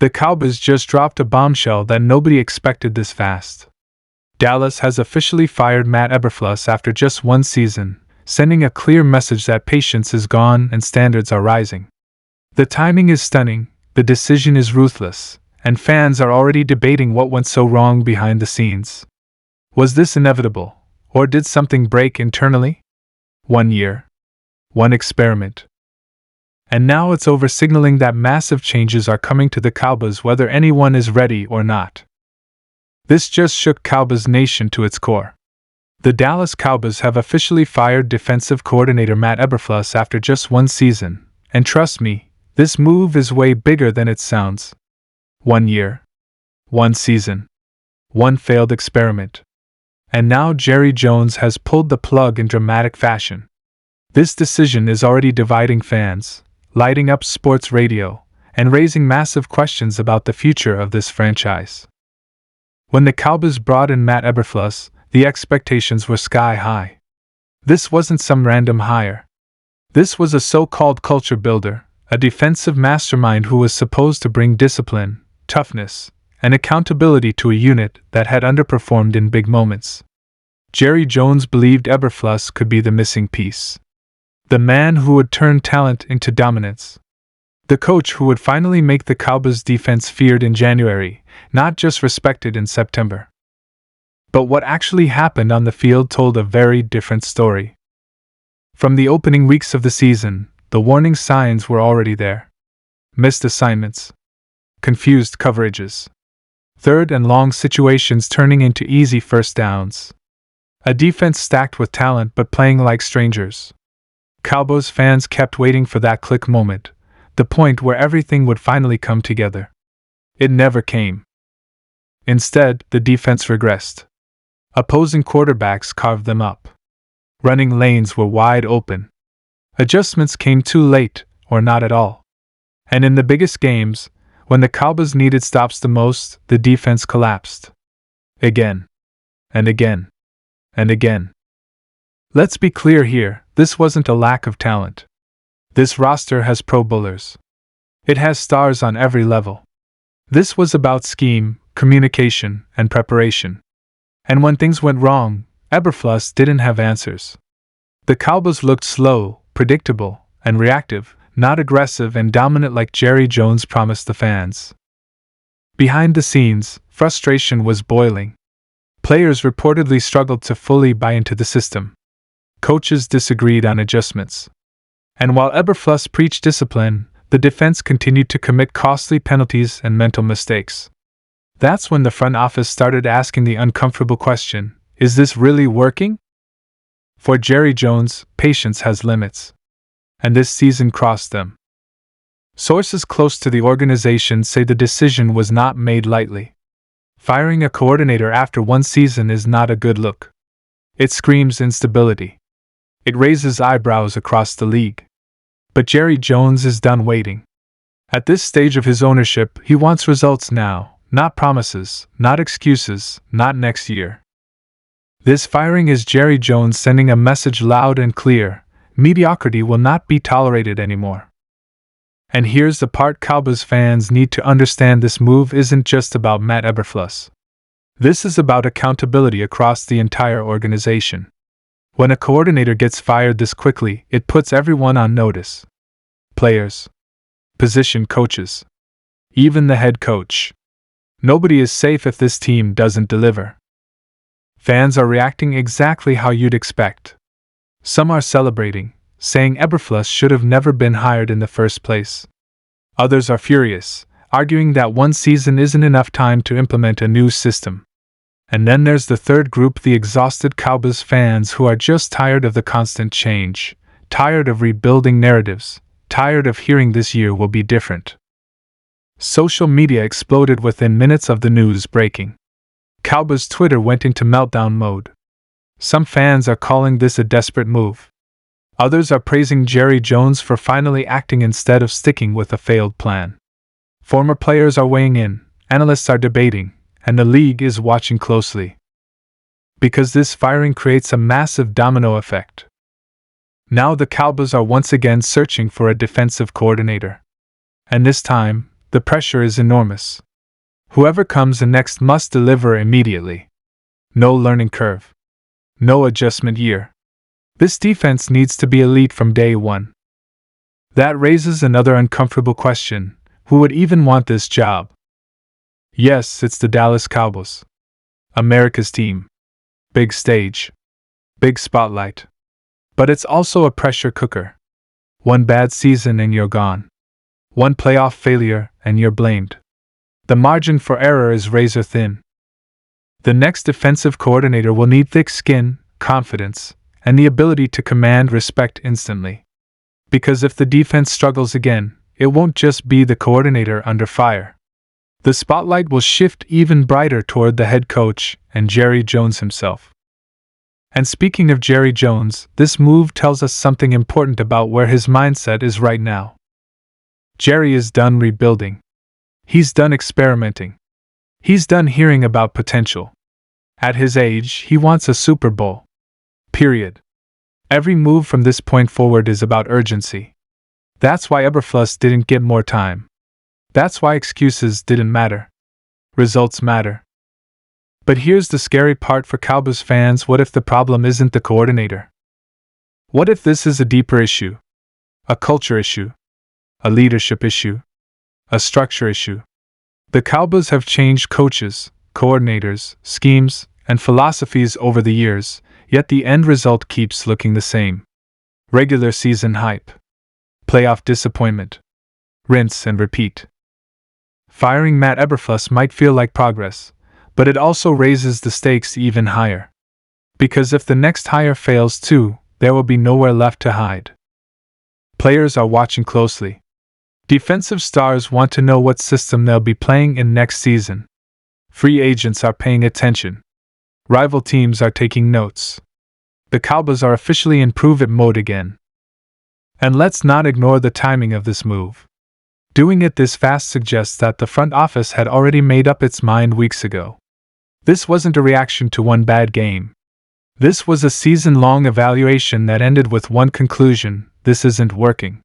The Cowboys just dropped a bombshell that nobody expected this fast. Dallas has officially fired Matt Eberflus after just one season, sending a clear message that patience is gone and standards are rising. The timing is stunning, the decision is ruthless, and fans are already debating what went so wrong behind the scenes. Was this inevitable, or did something break internally? 1 year. One experiment. And now it's over, signaling that massive changes are coming to the Cowboys whether anyone is ready or not. This just shook Cowboys Nation to its core. The Dallas Cowboys have officially fired defensive coordinator Matt Eberflus after just one season, and trust me, this move is way bigger than it sounds. 1 year. One season. One failed experiment. And now Jerry Jones has pulled the plug in dramatic fashion. This decision is already dividing fans, lighting up sports radio, and raising massive questions about the future of this franchise. When the Cowboys brought in Matt Eberflus, the expectations were sky high. This wasn't some random hire. This was a so-called culture builder, a defensive mastermind who was supposed to bring discipline, toughness, and accountability to a unit that had underperformed in big moments. Jerry Jones believed Eberflus could be the missing piece. The man who would turn talent into dominance. The coach who would finally make the Cowboys defense feared in January, not just respected in September. But what actually happened on the field told a very different story. From the opening weeks of the season, the warning signs were already there. Missed assignments. Confused coverages. Third and long situations turning into easy first downs. A defense stacked with talent but playing like strangers. Cowboys fans kept waiting for that click moment, the point where everything would finally come together. It never came. Instead, the defense regressed. Opposing quarterbacks carved them up. Running lanes were wide open. Adjustments came too late, or not at all. And in the biggest games, when the Cowboys needed stops the most, the defense collapsed. Again. And again. And again. Let's be clear here, this wasn't a lack of talent. This roster has Pro Bowlers. It has stars on every level. This was about scheme, communication, and preparation. And when things went wrong, Eberflus didn't have answers. The Cowboys looked slow, predictable, and reactive, not aggressive and dominant like Jerry Jones promised the fans. Behind the scenes, frustration was boiling. Players reportedly struggled to fully buy into the system. Coaches disagreed on adjustments. And while Eberflus preached discipline, the defense continued to commit costly penalties and mental mistakes. That's when the front office started asking the uncomfortable question, is this really working? For Jerry Jones, patience has limits. And this season crossed them. Sources close to the organization say the decision was not made lightly. Firing a coordinator after one season is not a good look. It screams instability. It raises eyebrows across the league. But Jerry Jones is done waiting. At this stage of his ownership, he wants results now, not promises, not excuses, not next year. This firing is Jerry Jones sending a message loud and clear: mediocrity will not be tolerated anymore. And here's the part Cowboys fans need to understand: this move isn't just about Matt Eberflus. This is about accountability across the entire organization. When a coordinator gets fired this quickly, it puts everyone on notice. Players. Position coaches. Even the head coach. Nobody is safe if this team doesn't deliver. Fans are reacting exactly how you'd expect. Some are celebrating, saying Eberflus should have never been hired in the first place. Others are furious, arguing that one season isn't enough time to implement a new system. And then there's the third group, the exhausted Cowboys fans who are just tired of the constant change, tired of rebuilding narratives, tired of hearing this year will be different. Social media exploded within minutes of the news breaking. Cowboys Twitter went into meltdown mode. Some fans are calling this a desperate move. Others are praising Jerry Jones for finally acting instead of sticking with a failed plan. Former players are weighing in, analysts are debating, and the league is watching closely. Because this firing creates a massive domino effect. Now the Cowboys are once again searching for a defensive coordinator. And this time, The pressure is enormous. Whoever comes in next must deliver immediately. No learning curve. No adjustment year. This defense needs to be elite from day one. That raises another uncomfortable question: who would even want this job? Yes, it's the Dallas Cowboys. America's team. Big stage. Big spotlight. But it's also a pressure cooker. One bad season and you're gone. One playoff failure and you're blamed. The margin for error is razor thin. The next defensive coordinator will need thick skin, confidence, and the ability to command respect instantly. Because if the defense struggles again, it won't just be the coordinator under fire. The spotlight will shift even brighter toward the head coach and Jerry Jones himself. And speaking of Jerry Jones, this move tells us something important about where his mindset is right now. Jerry is done rebuilding. He's done experimenting. He's done hearing about potential. At his age, he wants a Super Bowl. Period. Every move from this point forward is about urgency. That's why Eberflus didn't get more time. That's why excuses didn't matter. Results matter. But here's the scary part for Cowboys fans: what if the problem isn't the coordinator? What if this is a deeper issue? A culture issue? A leadership issue? A structure issue? The Cowboys have changed coaches, coordinators, schemes, and philosophies over the years, yet the end result keeps looking the same. Regular season hype. Playoff disappointment. Rinse and repeat. Firing Matt Eberflus might feel like progress, but it also raises the stakes even higher. Because if the next hire fails too, there will be nowhere left to hide. Players are watching closely. Defensive stars want to know what system they'll be playing in next season. Free agents are paying attention. Rival teams are taking notes. The Cowboys are officially in prove-it mode again. And let's not ignore the timing of this move. Doing it this fast suggests that the front office had already made up its mind weeks ago. This wasn't a reaction to one bad game. This was a season-long evaluation that ended with one conclusion: this isn't working.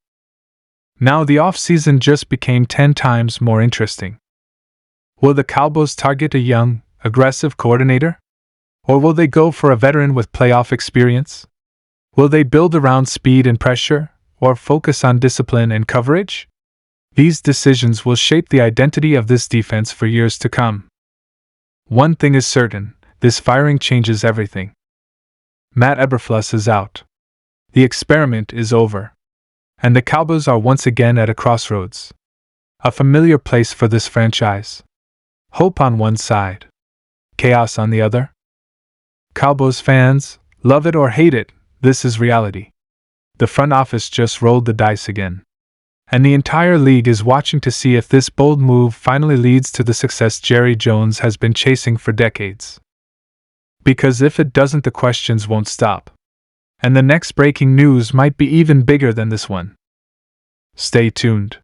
Now the offseason just became 10 times more interesting. Will the Cowboys target a young, aggressive coordinator? Or will they go for a veteran with playoff experience? Will they build around speed and pressure, or focus on discipline and coverage? These decisions will shape the identity of this defense for years to come. One thing is certain: this firing changes everything. Matt Eberflus is out. The experiment is over. And the Cowboys are once again at a crossroads. A familiar place for this franchise. Hope on one side. Chaos on the other. Cowboys fans, love it or hate it, this is reality. The front office just rolled the dice again. And the entire league is watching to see if this bold move finally leads to the success Jerry Jones has been chasing for decades. Because if it doesn't, the questions won't stop. And the next breaking news might be even bigger than this one. Stay tuned.